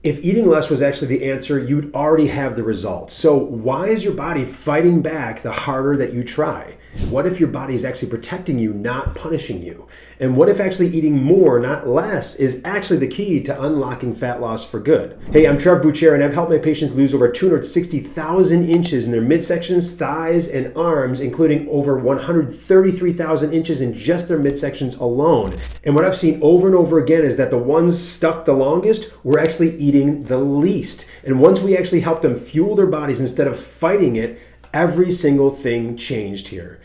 If eating less was actually the answer, you'd already have the results. So why is your body fighting back the harder that you try? What if your body is actually protecting you, not punishing you? And what if actually eating more, not less, is actually the key to unlocking fat loss for good? Hey, I'm Trevor and I've helped my patients lose over 260,000 inches in their midsections, thighs, and arms, including over 133,000 inches in just their midsections alone. And what I've seen over and over again is that the ones stuck the longest were actually eating the least. And once we actually helped them fuel their bodies instead of fighting it, every single thing changed here.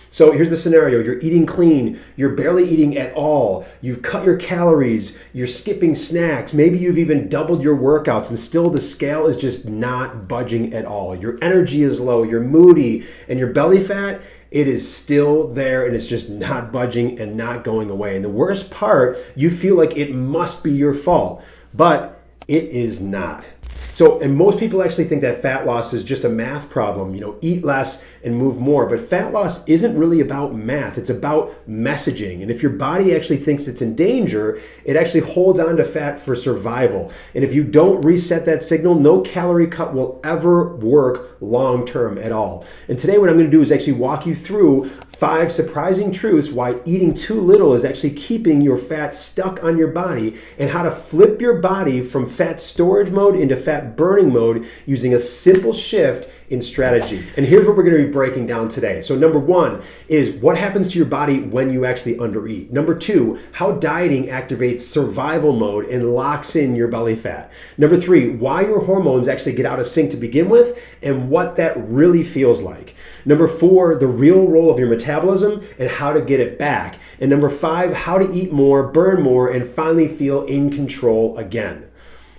So here's the scenario. You're eating clean. You're barely eating at all. You've cut your calories. You're skipping snacks. Maybe you've even doubled your workouts and still the scale is just not budging at all. Your energy is low. You're moody. And your belly fat, it is still there and it's just not budging and not going away. And the worst part, you feel like it must be your fault, but it is not. So, and most people actually think that fat loss is just a math problem, eat less and move more. But fat loss isn't really about math. It's about messaging. And if your body actually thinks it's in danger, it actually holds on to fat for survival. And if you don't reset that signal, no calorie cut will ever work long term at all. And today what I'm going to do is actually walk you through 5 surprising truths why eating too little is actually keeping your fat stuck on your body, and how to flip your body from fat storage mode into fat burning mode using a simple shift in strategy. And here's what we're going to be breaking down today. So number 1 is what happens to your body when you actually undereat. Number 2, how dieting activates survival mode and locks in your belly fat. Number 3, why your hormones actually get out of sync to begin with and what that really feels like. Number 4, the real role of your metabolism and how to get it back. And number 5, how to eat more, burn more, and finally feel in control again.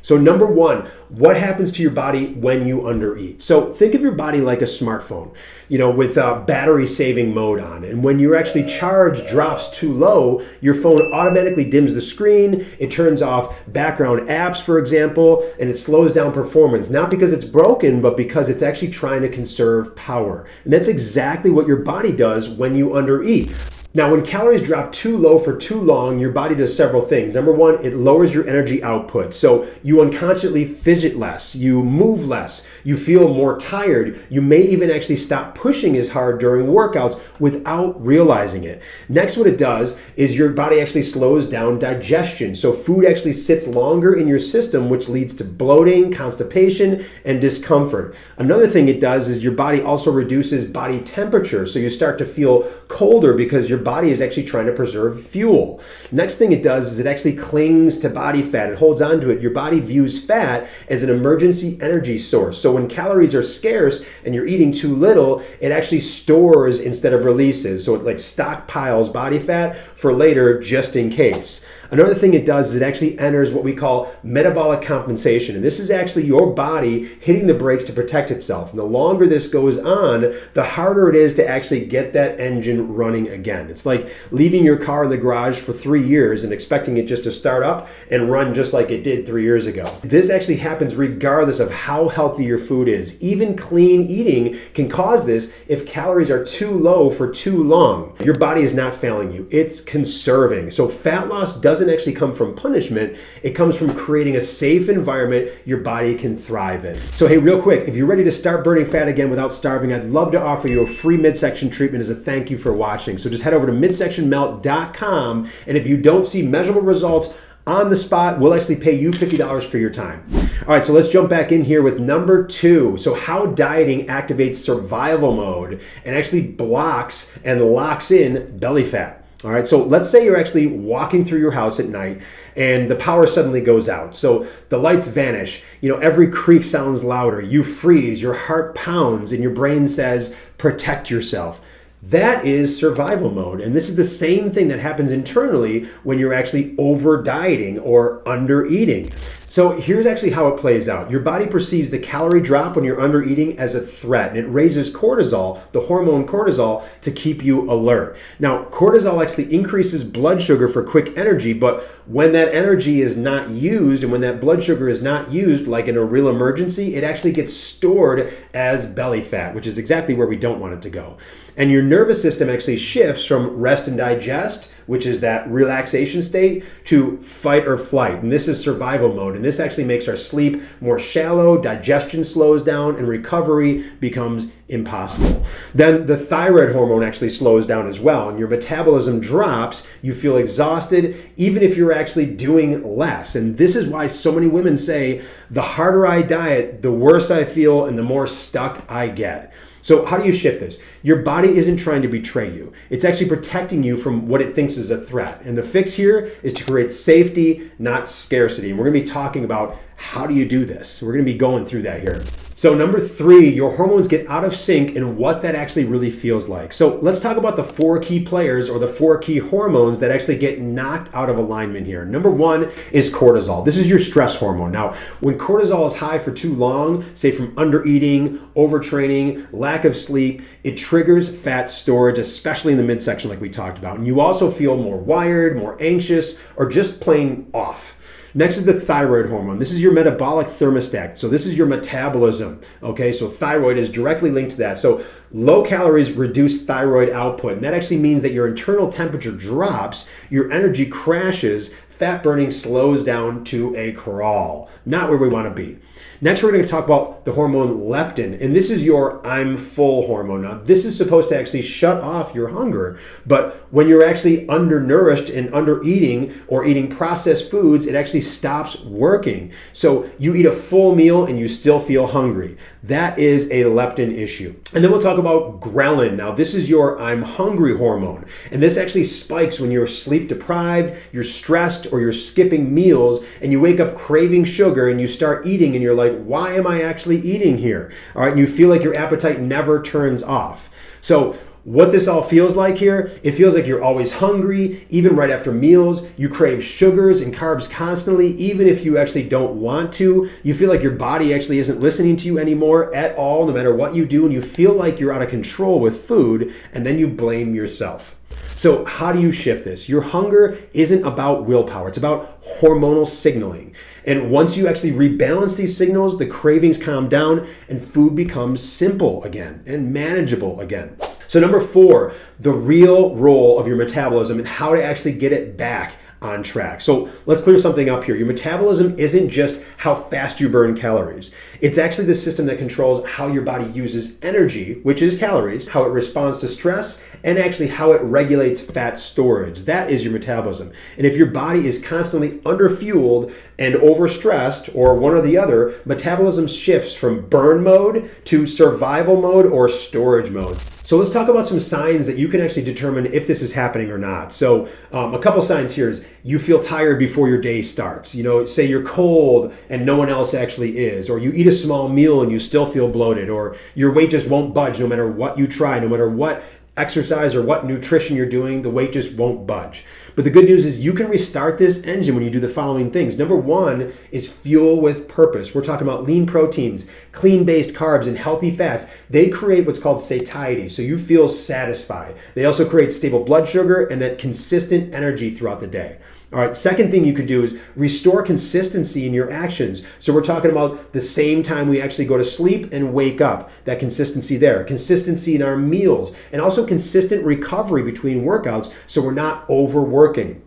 So number 1, what happens to your body when you undereat? So think of your body like a smartphone, with a battery saving mode on. And when your actually charge drops too low, your phone automatically dims the screen. It turns off background apps, for example, and it slows down performance, not because it's broken, but because it's actually trying to conserve power. And that's exactly what your body does when you undereat. Now, when calories drop too low for too long, your body does several things. Number 1, it lowers your energy output. So you unconsciously fidget less, you move less, you feel more tired. You may even actually stop pushing as hard during workouts without realizing it. Next, what it does is your body actually slows down digestion. So food actually sits longer in your system, which leads to bloating, constipation, and discomfort. Another thing it does is your body also reduces body temperature. So you start to feel colder because your body is actually trying to preserve fuel. Next thing it does is it actually clings to body fat. It holds on to it. Your body views fat as an emergency energy source. So when calories are scarce and you're eating too little, it actually stores instead of releases. So it stockpiles body fat for later just in case. Another thing it does is it actually enters what we call metabolic compensation. And this is actually your body hitting the brakes to protect itself. And the longer this goes on, the harder it is to actually get that engine running again. It's like leaving your car in the garage for 3 years and expecting it just to start up and run just like it did 3 years ago. This actually happens regardless of how healthy your food is. Even clean eating can cause this if calories are too low for too long. Your body is not failing you. It's conserving. So fat loss doesn't actually come from punishment. It comes from creating a safe environment your body can thrive in. So hey, real quick, if you're ready to start burning fat again without starving, I'd love to offer you a free midsection treatment as a thank you for watching. So just head over to midsectionmelt.com, and if you don't see measurable results on the spot, we'll actually pay you $50 for your time. All right, so let's jump back in here with number 2. So how dieting activates survival mode and actually blocks and locks in belly fat. All right, so let's say you're actually walking through your house at night and the power suddenly goes out. So the lights vanish, every creak sounds louder, you freeze, your heart pounds, and your brain says, protect yourself. That is survival mode. And this is the same thing that happens internally when you're actually over dieting or under eating. So here's actually how it plays out. Your body perceives the calorie drop when you're under eating as a threat, and it raises cortisol, the hormone cortisol, to keep you alert. Now, cortisol actually increases blood sugar for quick energy, but when that energy is not used and when that blood sugar is not used, like in a real emergency, it actually gets stored as belly fat, which is exactly where we don't want it to go. And your nervous system actually shifts from rest and digest, which is that relaxation state, to fight or flight. And this is survival mode. And this actually makes our sleep more shallow, digestion slows down, and recovery becomes impossible. Then the thyroid hormone actually slows down as well, and your metabolism drops. You feel exhausted, even if you're actually doing less. And this is why so many women say, the harder I diet, the worse I feel, and the more stuck I get. So how do you shift this? Your body isn't trying to betray you. It's actually protecting you from what it thinks is a threat. And the fix here is to create safety, not scarcity. And we're going to be talking about how do you do this. We're going to be going through that here. So number 3, your hormones get out of sync and what that actually really feels like. So let's talk about the 4 key players or the 4 key hormones that actually get knocked out of alignment here. Number 1 is cortisol. This is your stress hormone. Now, when cortisol is high for too long, say from undereating, overtraining, lack of sleep, it triggers fat storage, especially in the midsection like we talked about. And you also feel more wired, more anxious, or just plain off. Next is the thyroid hormone. This is your metabolic thermostat. So this is your metabolism. Okay, so thyroid is directly linked to that. So low calories reduce thyroid output. And that actually means that your internal temperature drops, your energy crashes, fat burning slows down to a crawl. Not where we want to be. Next, we're going to talk about the hormone leptin, and this is your I'm full hormone. Now, this is supposed to actually shut off your hunger, but when you're actually undernourished and under-eating or eating processed foods, it actually stops working. So you eat a full meal and you still feel hungry. That is a leptin issue. And then we'll talk about ghrelin. Now, this is your I'm hungry hormone, and this actually spikes when you're sleep deprived, you're stressed, or you're skipping meals, and you wake up craving sugar and you start eating and you're like, why am I actually eating here? All right, and you feel like your appetite never turns off. So what this all feels like here, it feels like you're always hungry, even right after meals. You crave sugars and carbs constantly, even if you actually don't want to. You feel like your body actually isn't listening to you anymore at all, no matter what you do, and you feel like you're out of control with food, and then you blame yourself. So how do you shift this? Your hunger isn't about willpower. It's about hormonal signaling. And once you actually rebalance these signals, the cravings calm down and food becomes simple again and manageable again. So number 4, the real role of your metabolism and how to actually get it back on track. So let's clear something up here. Your metabolism isn't just how fast you burn calories. It's actually the system that controls how your body uses energy, which is calories, how it responds to stress, and actually how it regulates fat storage. That is your metabolism. And if your body is constantly underfueled and overstressed, or one or the other, metabolism shifts from burn mode to survival mode or storage mode. So let's talk about some signs that you can actually determine if this is happening or not. So a couple signs here is you feel tired before your day starts. You know, say you're cold and no one else actually is, or you eat a small meal and you still feel bloated, or your weight just won't budge no matter what you try, no matter what exercise or what nutrition you're doing, the weight just won't budge. But the good news is you can restart this engine when you do the following things. Number 1 is fuel with purpose. We're talking about lean proteins, clean-based carbs, and healthy fats. They create what's called satiety, so you feel satisfied. They also create stable blood sugar and that consistent energy throughout the day. All right, second thing you could do is restore consistency in your actions. So we're talking about the same time we actually go to sleep and wake up, that consistency there. Consistency in our meals, and also consistent recovery between workouts so we're not overworking.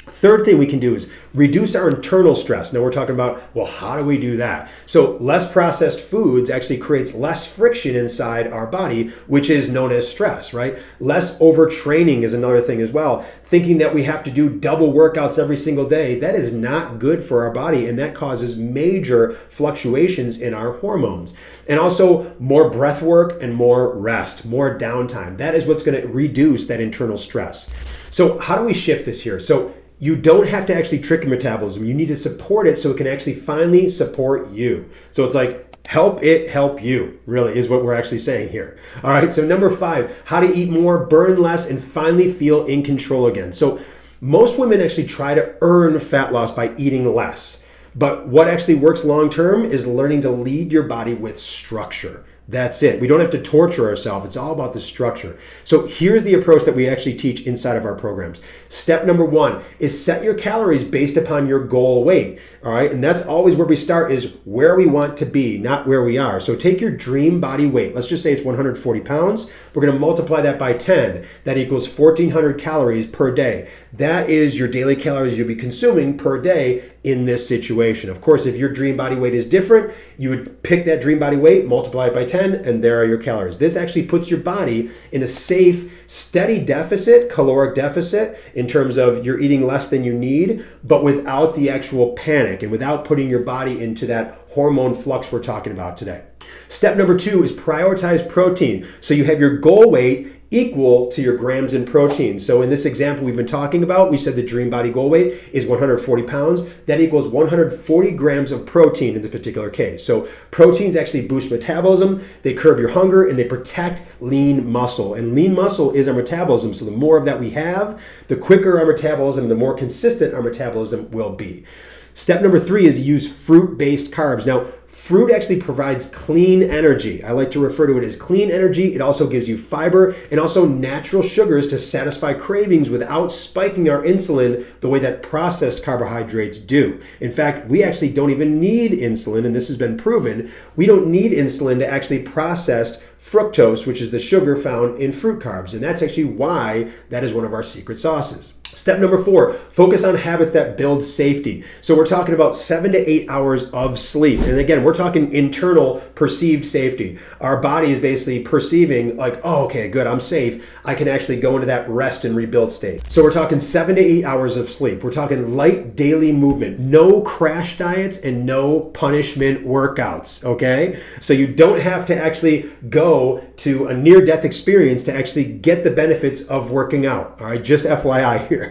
Third thing we can do is reduce our internal stress. Now we're talking about, well, how do we do that? So less processed foods actually creates less friction inside our body, which is known as stress, right? Less overtraining is another thing as well. Thinking that we have to do double workouts every single day, that is not good for our body, and that causes major fluctuations in our hormones. And also more breath work and more rest, more downtime. That is what's going to reduce that internal stress. So how do we shift this here? So you don't have to actually trick your metabolism. You need to support it so it can actually finally support you. So it's like, help it help you, really, is what we're actually saying here. All right, so number 5, how to eat more, burn less, and finally feel in control again. So most women actually try to earn fat loss by eating less. But what actually works long term is learning to lead your body with structure. That's it. We don't have to torture ourselves. It's all about the structure. So here's the approach that we actually teach inside of our programs. Step number 1 is set your calories based upon your goal weight. All right. And that's always where we start, is where we want to be, not where we are. So take your dream body weight. Let's just say it's 140 pounds. We're going to multiply that by 10. That equals 1,400 calories per day. That is your daily calories you'll be consuming per day in this situation. Of course, if your dream body weight is different, you would pick that dream body weight, multiply it by 10, and there are your calories. This actually puts your body in a safe, steady deficit, caloric deficit, in terms of you're eating less than you need, but without the actual panic and without putting your body into that hormone flux we're talking about today. Step number 2 is prioritize protein. So you have your goal weight equal to your grams in protein. So in this example we've been talking about, we said the dream body goal weight is 140 pounds. That equals 140 grams of protein in this particular case. So proteins actually boost metabolism, they curb your hunger, and they protect lean muscle. And lean muscle is our metabolism. So the more of that we have, the quicker our metabolism, the more consistent our metabolism will be. Step number 3 is use fruit-based carbs. Now, fruit actually provides clean energy. I like to refer to it as clean energy. It also gives you fiber and also natural sugars to satisfy cravings without spiking our insulin the way that processed carbohydrates do. In fact, we actually don't even need insulin, and this has been proven. We don't need insulin to actually process fructose, which is the sugar found in fruit carbs. And that's actually why that is one of our secret sauces. Step number 4, focus on habits that build safety. So we're talking about 7 to 8 hours of sleep. And again, we're talking internal perceived safety. Our body is basically perceiving like, oh, okay, good, I'm safe. I can actually go into that rest and rebuild state. So we're talking 7 to 8 hours of sleep. We're talking light daily movement, no crash diets, and no punishment workouts, okay? So you don't have to actually go to a near-death experience to actually get the benefits of working out, all right? Just FYI here.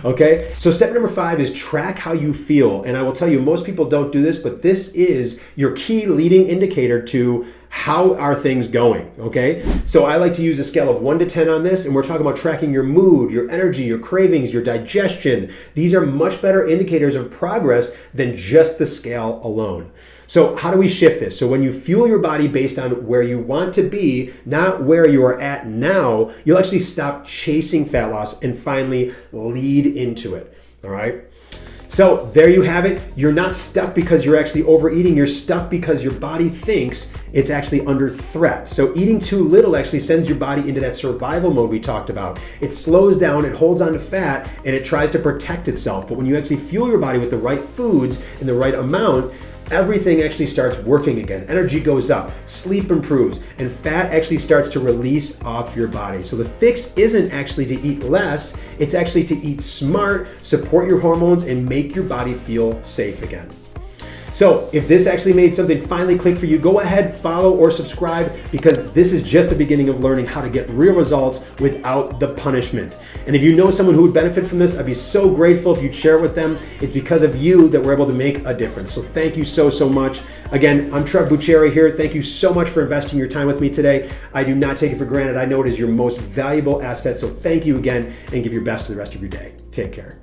Okay, so step number 5 is track how you feel. And I will tell you, most people don't do this, but this is your key leading indicator to how are things going, okay? So I like to use a scale of 1 to 10 on this, and we're talking about tracking your mood, your energy, your cravings, your digestion. These are much better indicators of progress than just the scale alone. So how do we shift this? So when you fuel your body based on where you want to be, not where you are at now, you'll actually stop chasing fat loss and finally lead into it, all right? So there you have it. You're not stuck because you're actually overeating. You're stuck because your body thinks it's actually under threat. So eating too little actually sends your body into that survival mode we talked about. It slows down, it holds on to fat, and it tries to protect itself. But when you actually fuel your body with the right foods in the right amount, everything actually starts working again. Energy goes up, sleep improves, and fat actually starts to release off your body. So the fix isn't actually to eat less, it's actually to eat smart, support your hormones, and make your body feel safe again. So if this actually made something finally click for you, go ahead, follow or subscribe, because this is just the beginning of learning how to get real results without the punishment. And if you know someone who would benefit from this, I'd be so grateful if you'd share it with them. It's because of you that we're able to make a difference. So thank you so, so much. Again, I'm Trevor here. Thank you so much for investing your time with me today. I do not take it for granted. I know it is your most valuable asset. So thank you again, and give your best to the rest of your day. Take care.